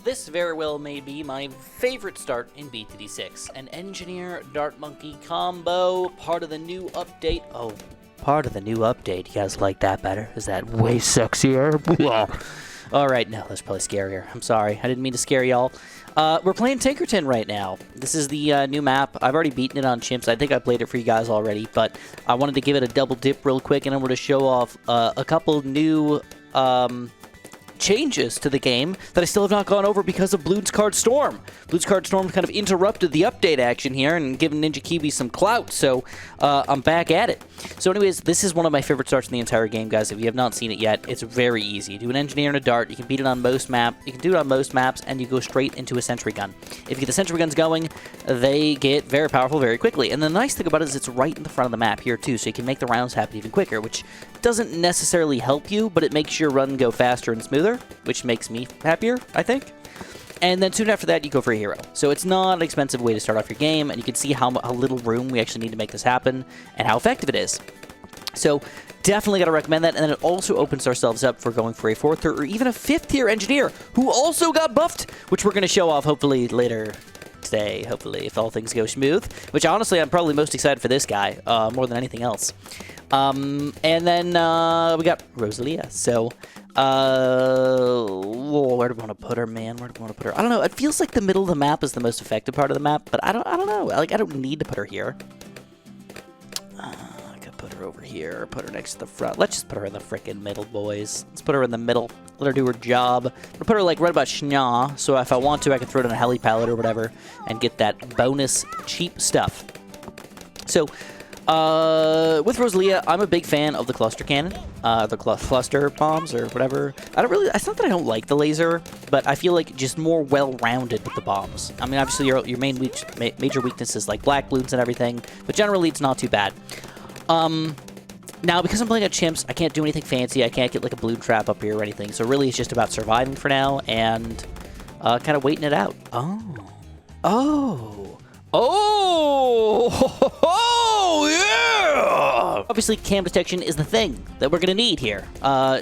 This very well may be my favorite start in BTD6. An Engineer Dart Monkey combo, part of the new update. Oh, part of the new update. You guys like that better? Is that way sexier? Alright, no, that's probably scarier. I'm sorry, I didn't mean to scare y'all. We're playing Tinkerton right now. This is the new map. I've already beaten it on Chimps. I think I played it for you guys already, but I wanted to give it a double dip real quick, and I'm going to show off a couple new changes to the game that I still have not gone over because of Bloons Card Storm. Bloons Card Storm kind of interrupted the update action here and given Ninja Kiwi some clout, so I'm back at it. So anyways, this is one of my favorite starts in the entire game, guys. If you have not seen it yet, it's very easy. Do an Engineer and a Dart. You can beat it on most maps. You can do it on most maps, and you go straight into a Sentry Gun. If you get the Sentry Guns going, they get very powerful very quickly. And the nice thing about it is it's right in the front of the map here, too, so you can make the rounds happen even quicker, which doesn't necessarily help you, but it makes your run go faster and smoother, which makes me happier, I think. And then soon after that, you go for a hero. So it's not an expensive way to start off your game, and you can see how little room we actually need to make this happen and how effective it is. So definitely got to recommend that, and then it also opens ourselves up for going for a 4th or even a 5th tier engineer who also got buffed, which we're going to show off hopefully later today, hopefully, if all things go smooth. Which honestly, I'm probably most excited for this guy more than anything else. And then we got Rosalia. So where do we want to put her, man? Where do we want to put her? I don't know. It feels like the middle of the map is the most effective part of the map, but I don't know. Like, I don't need to put her here. I could put her over here, put her next to the front. Let's just put her in the frickin' middle, boys. Let's put her in the middle. Let her do her job. I'll put her like right about schnya, so if I want to, I can throw it in a heli pallet or whatever and get that bonus cheap stuff. So, with Rosalia, I'm a big fan of the cluster cannon, the cluster bombs or whatever. It's not that I don't like the laser, but I feel like just more well-rounded with the bombs. I mean, obviously your main major weakness is like black balloons and everything, but generally it's not too bad. Now, because I'm playing at Chimps, I can't do anything fancy. I can't get like a balloon trap up here or anything, so really it's just about surviving for now and kind of waiting it out. Oh, yeah! Obviously, cam detection is the thing that we're going to need here.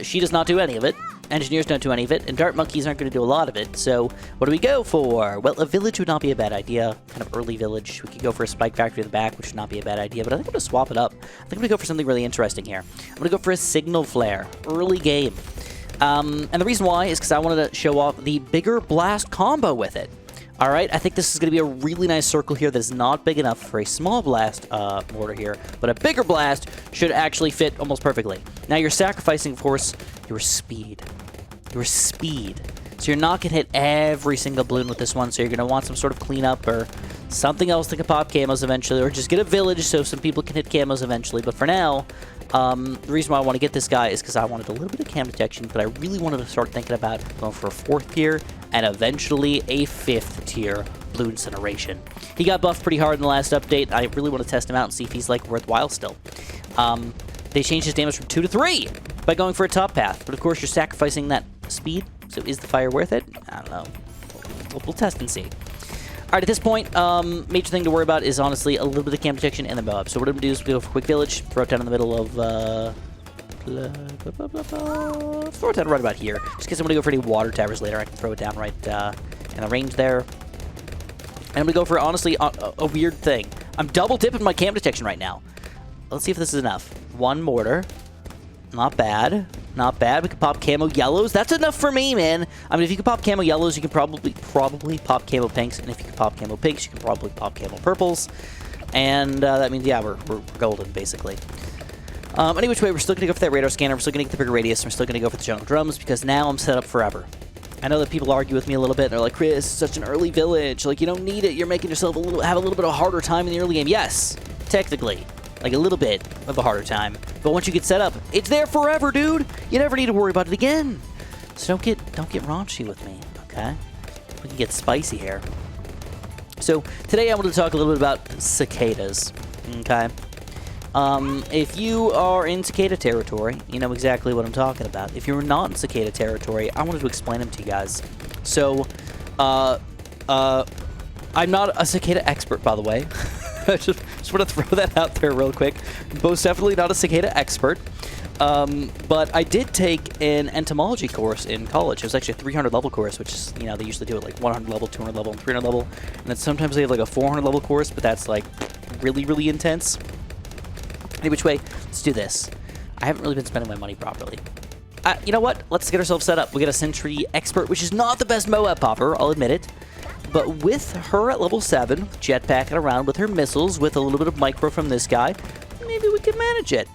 She does not do any of it. Engineers don't do any of it. And Dart Monkeys aren't going to do a lot of it. So, what do we go for? Well, a village would not be a bad idea. Kind of early village. We could go for a spike factory in the back, which would not be a bad idea. But I think I'm going to swap it up. I think I'm going to go for something really interesting here. I'm going to go for a signal flare. Early game. And the reason why is because I wanted to show off the bigger blast combo with it. All right, I think this is going to be a really nice circle here that is not big enough for a small blast mortar here, but a bigger blast should actually fit almost perfectly. Now you're sacrificing, of course, your speed. Your speed. So you're not going to hit every single balloon with this one, so you're going to want some sort of cleanup or something else that can pop camos eventually, or just get a village so some people can hit camos eventually. But for now, the reason why I want to get this guy is because I wanted a little bit of cam detection, but I really wanted to start thinking about going for a 4th tier and eventually a 5th tier blue incineration. He got buffed pretty hard in the last update. I really want to test him out and see if he's like worthwhile still. They changed his damage from 2 to 3 by going for a top path, but of course you're sacrificing that speed, so is the fire worth it? I don't know. We'll test and see. Alright, at this point, major thing to worry about is honestly a little bit of cam detection and the bow up. So what I'm going to do is go for quick village, throw it down in the middle of, throw it down right about here. Just in case I'm going to go for any water towers later, I can throw it down right in the range there. And I'm going to go for, honestly, a weird thing. I'm double dipping my cam detection right now. Let's see if this is enough. 1 mortar. Not bad. Not bad. We can pop camo yellows. That's enough for me, man. I mean, if you can pop camo yellows, you can probably pop camo pinks. And if you can pop camo pinks, you can probably pop camo purples. And that means, yeah, we're golden, basically. Any which way, we're still going to go for that radar scanner. We're still going to get the bigger radius. We're still going to go for the jungle drums because now I'm set up forever. I know that people argue with me a little bit. They're like, Chris, it's such an early village. Like, you don't need it. You're making yourself have a little bit of a harder time in the early game. Yes, technically. Like a little bit of a harder time. But once you get set up, it's there forever, dude. You never need to worry about it again. So don't get raunchy with me, okay? We can get spicy here. So today I wanted to talk a little bit about cicadas, okay? If you are in cicada territory, you know exactly what I'm talking about. If you're not in cicada territory, I wanted to explain them to you guys. So, I'm not a cicada expert, by the way. I just want to throw that out there real quick. Most definitely not a cicada expert. But I did take an entomology course in college. It was actually a 300 level course, which is, you know, they usually do it like 100 level, 200 level, and 300 level. And then sometimes they have like a 400 level course, but that's like really, really intense. Any which way, let's do this. I haven't really been spending my money properly. You know what? Let's get ourselves set up. We got a Sentry Expert, which is not the best Moab popper, I'll admit it. But with her at level 7, jetpacking around with her missiles, with a little bit of micro from this guy, maybe we can manage it.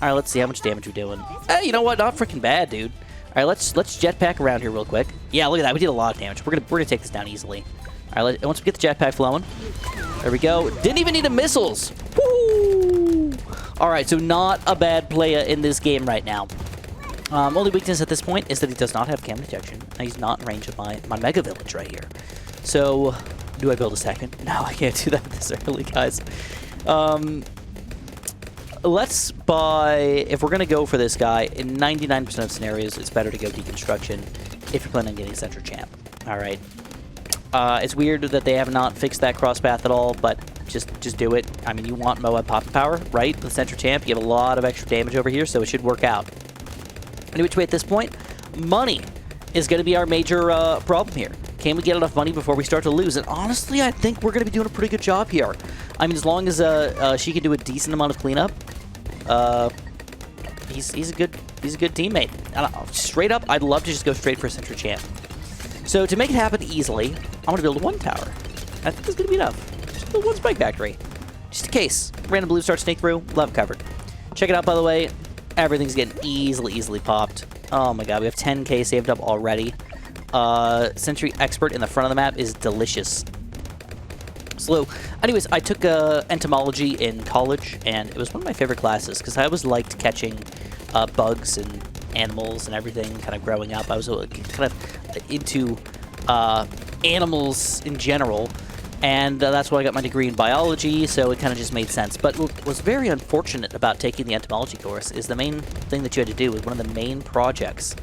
All right, let's see how much damage we're doing. Hey, you know what? Not freaking bad, dude. All right, let's jetpack around here real quick. Yeah, look at that. We did a lot of damage. We're gonna take this down easily. All right, once we get the jetpack flowing, there we go. Didn't even need the missiles. Woo! All right, so not a bad player in this game right now. Only weakness at this point is that he does not have cam detection. And he's not in range of my mega village right here. So, do I build a second? No, I can't do that this early, guys. Let's buy, if we're going to go for this guy, in 99% of scenarios, it's better to go deconstruction if you're planning on getting Center Champ. All right. It's weird that they have not fixed that cross path at all, but just do it. I mean, you want Moab pop power, right? The Center Champ, you have a lot of extra damage over here, so it should work out. Any which way at this point, money is going to be our major problem here. Can we get enough money before we start to lose? And honestly, I think we're going to be doing a pretty good job here. I mean, as long as she can do a decent amount of cleanup, he's a good teammate. Straight up, I'd love to just go straight for a Center Champ. So to make it happen easily, I'm going to build one tower. I think that's going to be enough. Just build one spike factory, just in case random blue starts to sneak through. Love covered. Check it out, by the way. Everything's getting easily popped. Oh my god, we have 10k saved up already. Sentry Expert in the front of the map is delicious. So, anyways, I took entomology in college, and it was one of my favorite classes because I always liked catching bugs and animals and everything. Kind of growing up, I was kind of into animals in general. And that's why I got my degree in biology, so it kind of just made sense. But what was very unfortunate about taking the entomology course is the main thing that you had to do was one of the main projects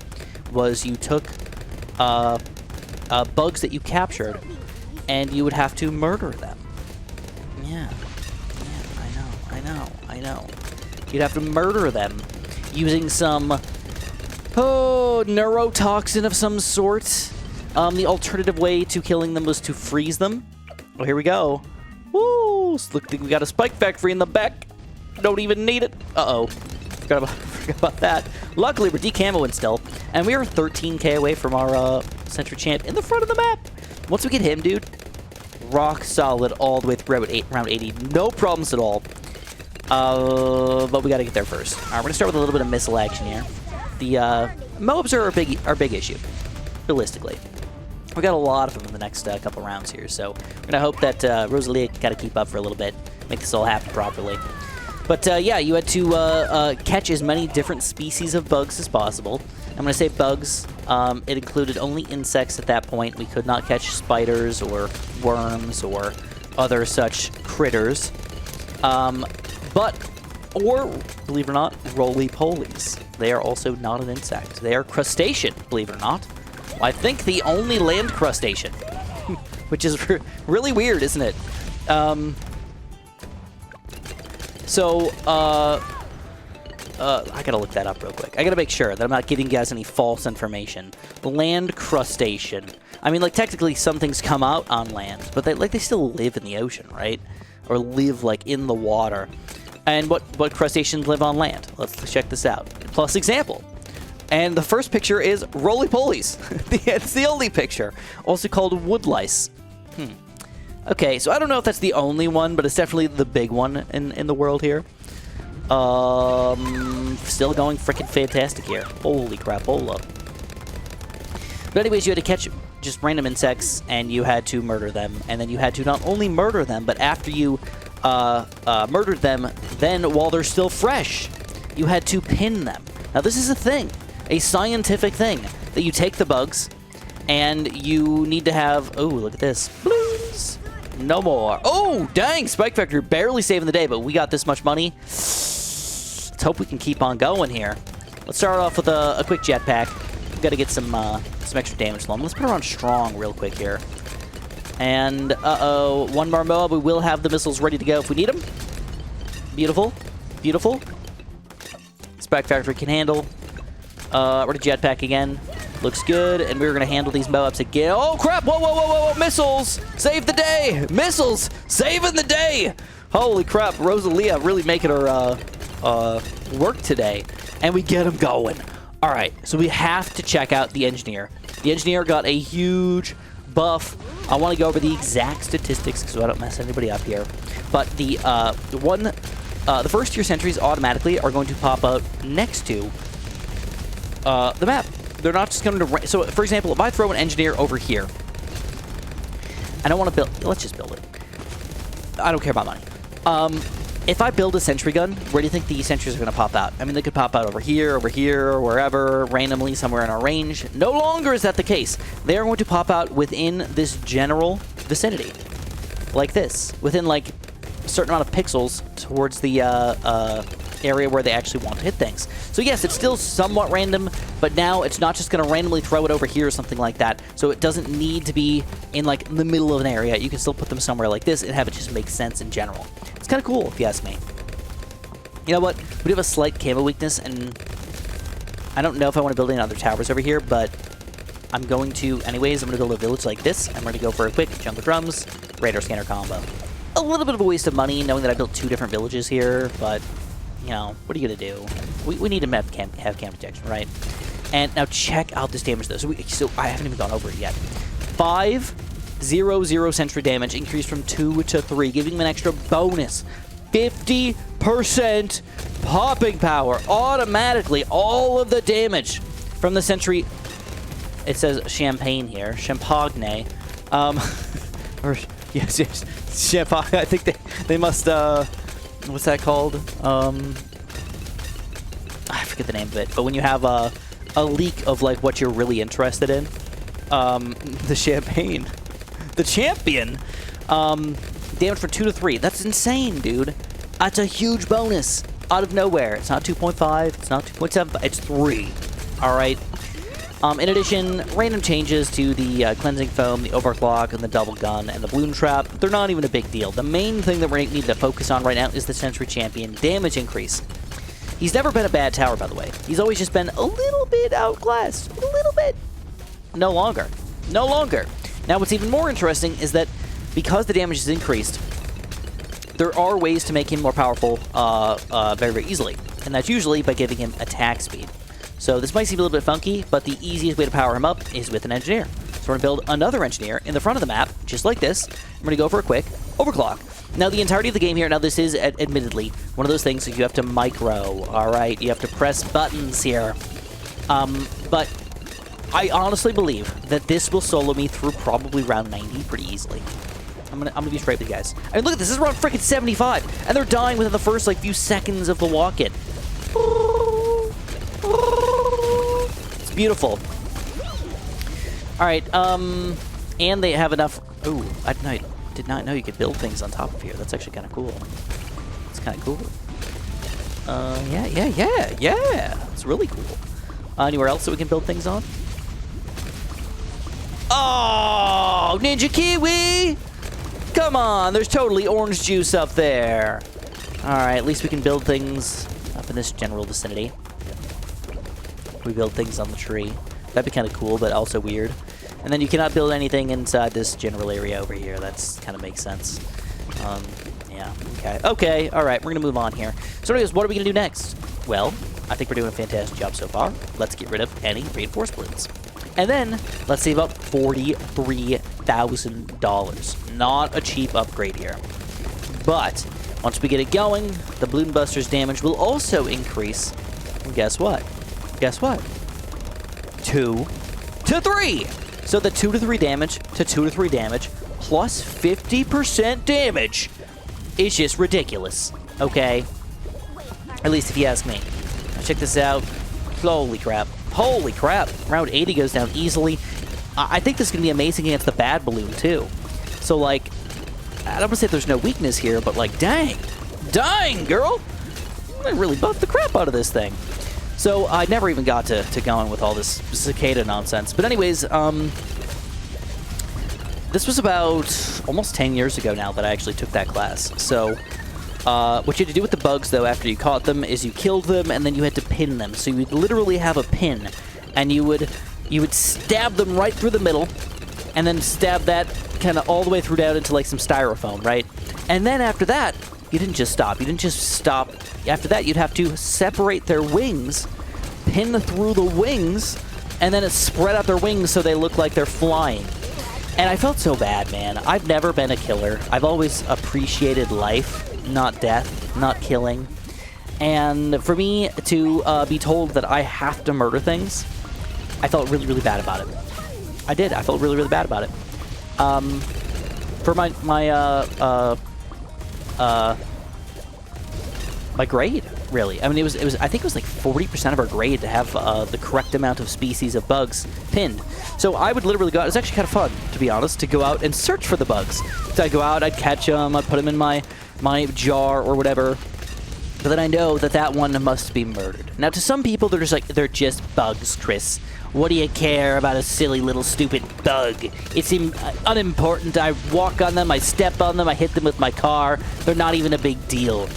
was you took bugs that you captured, and you would have to murder them. Yeah, I know. You'd have to murder them using some neurotoxin of some sort. The alternative way to killing them was to freeze them. Oh, here we go. Woo! Look, we got a spike factory in the back. Don't even need it. Uh-oh. Forgot about that. Luckily, we're decamoing still. And we are 13k away from our Sentry Champ in the front of the map. Once we get him, dude, rock solid all the way through round 80. No problems at all. But we got to get there first. All right, we're going to start with a little bit of missile action here. The Moabs are our big issue, realistically. We got a lot of them in the next couple rounds here, so we're going to hope that Rosalia can kind of keep up for a little bit, make this all happen properly. But yeah, you had to catch as many different species of bugs as possible. I'm going to say bugs. It included only insects at that point. We could not catch spiders or worms or other such critters. Or, believe it or not, roly-polies. They are also not an insect. They are crustacean, believe it or not. I think the only land crustacean, which is really weird, isn't it? I gotta look that up real quick. I gotta make sure that I'm not giving you guys any false information. Land crustacean. I mean, like, technically some things come out on land, but they still live in the ocean, right? Or live, like, in the water. And what crustaceans live on land? Let's check this out. Plus example. And the first picture is roly-polies. It's the only picture. Also called wood lice. Okay, so I don't know if that's the only one, but it's definitely the big one in the world here. Still going freaking fantastic here. Holy crapola. But anyways, you had to catch just random insects, and you had to murder them. And then you had to not only murder them, but after you murdered them, then while they're still fresh, you had to pin them. Now this is a thing. A scientific thing that you take the bugs and you need to have, oh, look at this. Blues. No more. Oh, dang, Spike Factory barely saving the day, but we got this much money. Let's hope we can keep on going here. Let's start off with a quick jetpack. We've got to get some extra damage to them. Let's put her on strong real quick here. And, uh-oh, one more mob. We will have the missiles ready to go if we need them. Beautiful. Beautiful. Spec Factory can handle. We're to jetpack again. Looks good, and we're gonna handle these mow-ups again. Oh crap! Whoa, whoa, whoa, whoa, whoa! Missiles! Save the day! Missiles! Saving the day! Holy crap, Rosalia really making her work today. And we get them going. All right, so we have to check out the engineer. The engineer got a huge buff. I want to go over the exact statistics so I don't mess anybody up here. But the first tier sentries automatically are going to pop out next to the map. They're not just going to... So, for example, if I throw an engineer over here, I don't want to build... Let's just build it. I don't care about money. If I build a sentry gun, where do you think the sentries are going to pop out? I mean, they could pop out over here, or wherever, randomly, somewhere in our range. No longer is that the case. They are going to pop out within this general vicinity. Like this. Within, like, a certain amount of pixels towards the area where they actually want to hit things. So yes, it's still somewhat random, but now it's not just going to randomly throw it over here or something like that. So it doesn't need to be in, like, the middle of an area. You can still put them somewhere like this and have it just make sense in general. It's kind of cool, if you ask me. You know what? We do have a slight camo weakness, and I don't know if I want to build any other towers over here, but I'm going to anyways. I'm going to build a village like this. I'm going to go for a quick jump of drums, radar scanner combo. A little bit of a waste of money knowing that I built 2 different villages here, but, you know, what are you going to do? We need to have cam protection, right? And now check out this damage, though. So I haven't even gone over it yet. 500 sentry damage increased from 2 to 3, giving him an extra bonus. 50% popping power automatically. All of the damage from the sentry. It says champagne here, champagne. Or yes, champagne. I think they must. What's that called? I forget the name of it. But when you have a leak of like what you're really interested in, the champagne. The champion, damage from 2 to 3. That's insane, dude. That's a huge bonus out of nowhere. It's not 2.5. It's not 2.7. It's 3. All right. In addition, random changes to the cleansing foam, the overclock, and the double gun, and the balloon trap. They're not even a big deal. The main thing that we need to focus on right now is the Sentry Champion damage increase. He's never been a bad tower, by the way. He's always just been a little bit outclassed. A little bit. No longer. No longer. Now, what's even more interesting is that because the damage is increased, there are ways to make him more powerful very, very easily. And that's usually by giving him attack speed. So this might seem a little bit funky, but the easiest way to power him up is with an engineer. So we're going to build another engineer in the front of the map, just like this. I'm going to go for a quick overclock. Now, the entirety of the game here, now this is admittedly one of those things that you have to micro, all right? You have to press buttons here. But I honestly believe that this will solo me through probably round 90 pretty easily. I'm gonna be straight with you guys. I mean, look at this. This is around freaking 75, and they're dying within the first like few seconds of the walk-in. It's beautiful. All right. And they have enough. Ooh, I did not know you could build things on top of here. That's actually kind of cool. It's kind of cool. Yeah. It's really cool. Anywhere else that we can build things on? Oh, Ninja Kiwi! Come on, there's totally orange juice up there. All right, at least we can build things up in this general vicinity. We build things on the tree. That'd be kind of cool, but also weird. And then you cannot build anything inside this general area over here. That's kind of makes sense. Yeah, okay, all right, we're gonna move on here. So anyways, what are we gonna do next? Well, I think we're doing a fantastic job so far. Let's get rid of any reinforced balloons. And then, let's save up $43,000. Not a cheap upgrade here. But, once we get it going, the Balloon Buster's damage will also increase. And guess what? Guess what? 2 to 3! So the 2 to 3 damage to 2 to 3 damage plus 50% damage is just ridiculous. Okay? At least if you ask me. Now check this out. Holy crap. Holy crap. Round 80 goes down easily. I think this is going to be amazing against the bad balloon, too. So, like, I don't want to say there's no weakness here, but, like, dang. Dang, girl. I really buffed the crap out of this thing. So, I never even got to going with all this cicada nonsense. But anyways, this was about almost 10 years ago now that I actually took that class. So, What you had to do with the bugs, though, after you caught them, is you killed them, and then you had to pin them. So you would literally have a pin, and you would stab them right through the middle, and then stab that kind of all the way through down into, like, some styrofoam, right? And then after that, you didn't just stop. You didn't just stop. After that, you'd have to separate their wings, pin through the wings, and then spread out their wings so they look like they're flying. And I felt so bad, man. I've never been a killer. I've always appreciated life, not death, not killing. And for me to be told that I have to murder things, I felt really, really bad about it. I did. I felt really, really bad about it. For my grade, really. I mean, it was. I think it was like 40% of our grade to have the correct amount of species of bugs pinned. So I would literally go out. It was actually kind of fun, to be honest, to go out and search for the bugs. So I'd go out, I'd catch them, I'd put them in my jar or whatever. But then I know that one must be murdered. Now, to some people, they're just like, they're just bugs, Chris. What do you care about a silly little stupid bug? It's unimportant. I walk on them, I step on them, I hit them with my car. They're not even a big deal.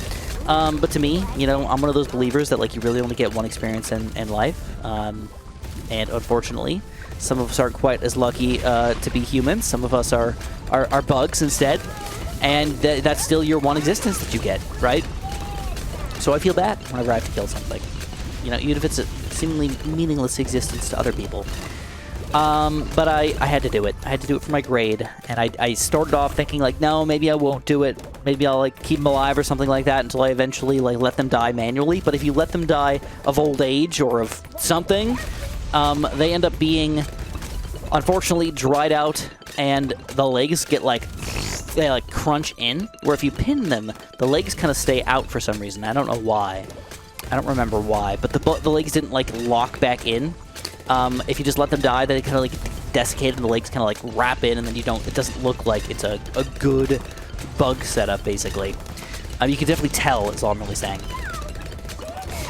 But to me, you know, I'm one of those believers that, like, you really only get one experience in life. And unfortunately, some of us aren't quite as lucky to be humans. Some of us are bugs instead. And that's still your one existence that you get, right? So I feel bad whenever I have to kill something. You know, even if it's a seemingly meaningless existence to other people. But I had to do it. I had to do it for my grade. And I started off thinking, like, no, maybe I won't do it. Maybe I'll, like, keep them alive or something like that until I eventually, like, let them die manually. But if you let them die of old age or of something, they end up being, unfortunately, dried out. And the legs get, like, they, like, crunch in. Where if you pin them, the legs kind of stay out for some reason. I don't know why. I don't remember why. But the legs didn't, like, lock back in. If you just let them die, they kind of, like, desiccated and the legs kind of, like, wrap in, and then it doesn't look like it's a good bug setup, basically. You can definitely tell, is all I'm really saying.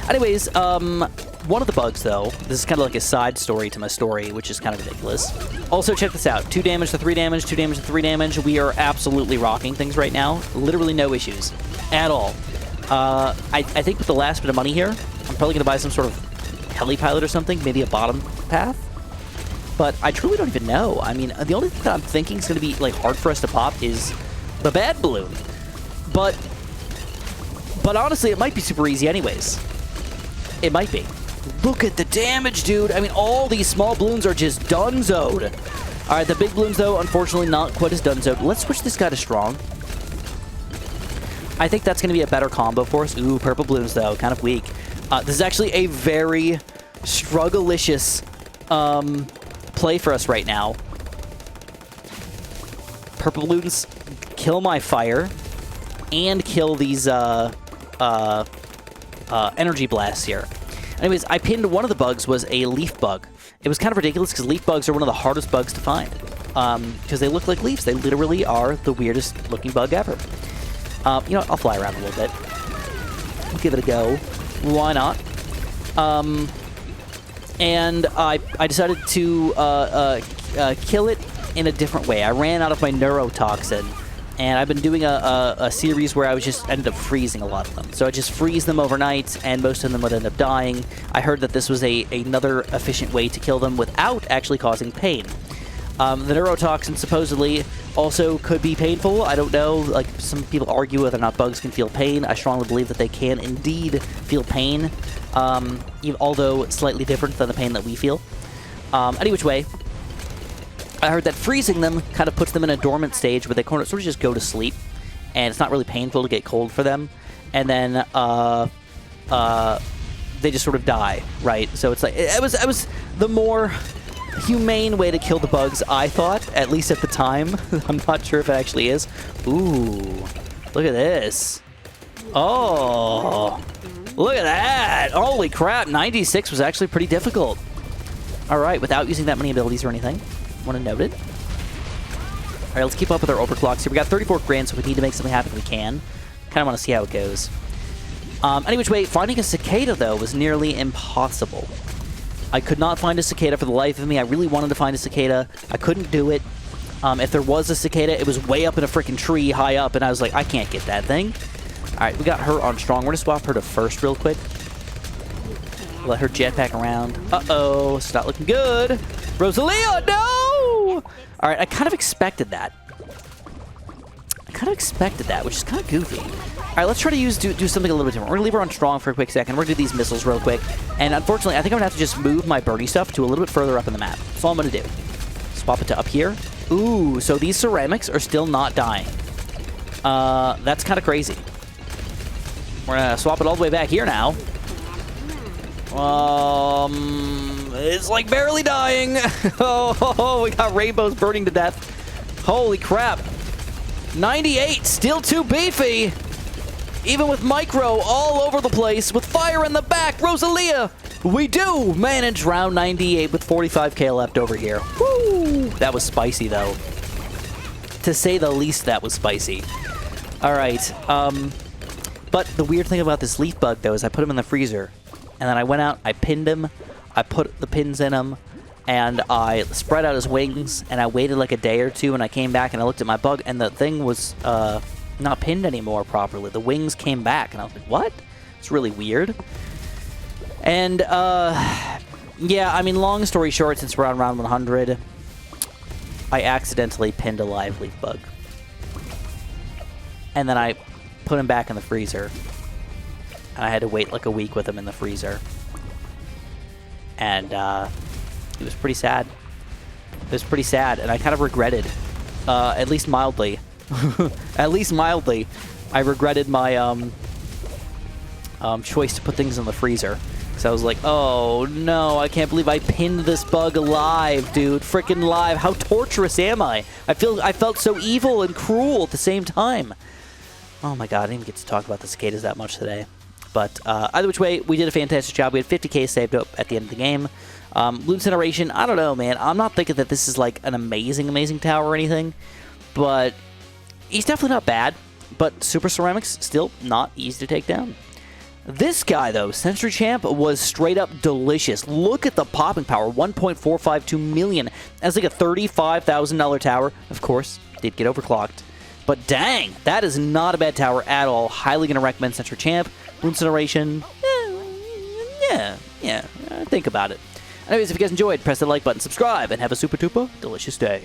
Anyways, one of the bugs, though, this is kind of like a side story to my story, which is kind of ridiculous. Also, check this out. 2 damage to 3 damage, 2 damage to 3 damage. We are absolutely rocking things right now. Literally no issues at all. I think with the last bit of money here, I'm probably going to buy some sort of heli pilot or something, maybe a bottom path. But I truly don't even know. I mean, the only thing that I'm thinking is going to be, like, hard for us to pop is the bad balloon. But honestly, it might be super easy anyways. It might be. Look at the damage, dude. I mean, all these small balloons are just dunzoed. All right, the big balloons, though, unfortunately not quite as dunzoed. Let's switch this guy to strong. I think that's going to be a better combo for us. Ooh, purple balloons, though, kind of weak. This is actually a very strugglicious play for us right now. Purple balloons kill my fire and kill these energy blasts here. Anyways, I pinned one of the bugs was a leaf bug. It was kind of ridiculous because leaf bugs are one of the hardest bugs to find because they look like leaves. They literally are the weirdest looking bug ever. You know, I'll fly around a little bit. We'll give it a go. Why not? And I decided to kill it in a different way. I ran out of my neurotoxin, and I've been doing a series where I was just ended up freezing a lot of them. So I just freeze them overnight, and most of them would end up dying. I heard that this was another efficient way to kill them without actually causing pain. The neurotoxin supposedly also could be painful. I don't know. Like, some people argue whether or not bugs can feel pain. I strongly believe that they can indeed feel pain, although slightly different than the pain that we feel. Any which way, I heard that freezing them kind of puts them in a dormant stage where they sort of just go to sleep, and it's not really painful to get cold for them, and then they just sort of die, right? So it's like it was the more humane way to kill the bugs, I thought, at least at the time. I'm not sure if it actually is. Ooh, look at this. Oh, look at that. Holy crap, 96 was actually pretty difficult. All right, without using that many abilities or anything. Want to note it. All right, let's keep up with our overclocks here. We got 34 grand, so we need to make something happen we can. Kind of want to see how it goes. Any which way, finding a cicada, though, was nearly impossible. I could not find a cicada for the life of me. I really wanted to find a cicada. I couldn't do it. If there was a cicada, it was way up in a freaking tree high up, and I was like, I can't get that thing. Alright, we got her on strong. We're going to swap her to first real quick. Let her jetpack around. Uh-oh, it's not looking good. Rosalia, no! Alright, I kind of expected that. Which is kind of goofy. Alright, let's try to do something a little bit different. We're going to leave her on strong for a quick second. We're going to do these missiles real quick. And unfortunately, I think I'm going to have to just move my birdie stuff to a little bit further up in the map. That's all I'm going to do. Swap it to up here. Ooh, so these ceramics are still not dying. That's kind of crazy. We're going to swap it all the way back here now. It's like barely dying. Oh, we got rainbows burning to death. Holy crap. 98, still too beefy. Even with micro all over the place, with fire in the back, Rosalia, we do manage round 98 with 45k left over here. Woo! That was spicy, though. To say the least, that was spicy. All right. But the weird thing about this leaf bug, though, is I put him in the freezer. And then I went out, I pinned him, I put the pins in him, and I spread out his wings, and I waited like a day or two, and I came back and I looked at my bug, and the thing was not pinned anymore properly. The wings came back, and I was like, what? It's really weird. And, yeah, I mean, long story short, since we're on round 100, I accidentally pinned a live leaf bug. And then I put him back in the freezer. And I had to wait like a week with him in the freezer. And it was pretty sad. It was pretty sad, and I kind of regretted, at least mildly, at least mildly, I regretted my choice to put things in the freezer. So I was like, oh no, I can't believe I pinned this bug alive, dude. Freaking live. How torturous am I? I felt so evil and cruel at the same time. Oh my god, I didn't even get to talk about the cicadas that much today. But either which way, we did a fantastic job. We had 50k saved up at the end of the game. Loot Incineration, I don't know, man. I'm not thinking that this is like an amazing tower or anything. But he's definitely not bad. But Super Ceramics, still not easy to take down. This guy, though, Century Champ, was straight up delicious. Look at the popping power, 1.452 million. That's like a $35,000 tower. Of course, did get overclocked. But dang, that is not a bad tower at all. Highly going to recommend Century Champ. Loot Incineration, yeah, think about it. Anyways, if you guys enjoyed, press the like button, subscribe, and have a super duper delicious day.